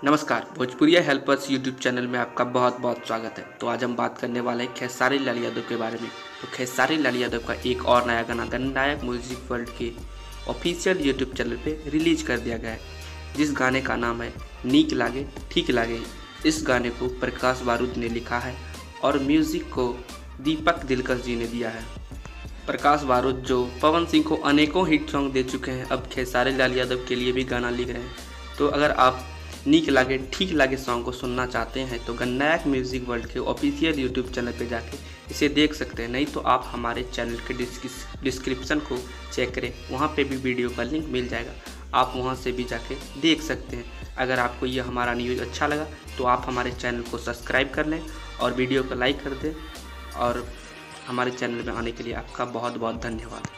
नमस्कार, भोजपुरिया helpers YouTube channel में आपका बहुत बहुत स्वागत है। तो आज हम बात करने वाले हैं खेसारी लाल यादव के बारे में। तो खेसारी लाल यादव का एक और नया गाना गणनायक म्यूजिक वर्ल्ड के ऑफिशियल यूट्यूब चैनल पे रिलीज कर दिया गया है, जिस गाने का नाम है नीक लागे ठीक लागे। इस गाने को प्रकाश बारूद ने लिखा है और म्यूज़िक को दीपक दिलकश जी ने दिया है। प्रकाश बारूद जो पवन सिंह को अनेकों हिट सॉन्ग दे चुके हैं, अब खेसारी लाल यादव के लिए भी गाना लिख रहे हैं। तो अगर आप नीक लागे ठीक लागे सॉन्ग को सुनना चाहते हैं तो गणनायक म्यूजिक वर्ल्ड के ऑफिशियल यूट्यूब चैनल पे जाके इसे देख सकते हैं। नहीं तो आप हमारे चैनल के डिस्क्रिप्शन को चेक करें, वहाँ पे भी वीडियो का लिंक मिल जाएगा, आप वहाँ से भी जाके देख सकते हैं। अगर आपको यह हमारा न्यूज़ अच्छा लगा तो आप हमारे चैनल को सब्सक्राइब कर लें और वीडियो को लाइक कर दें। और हमारे चैनल में आने के लिए आपका बहुत बहुत धन्यवाद।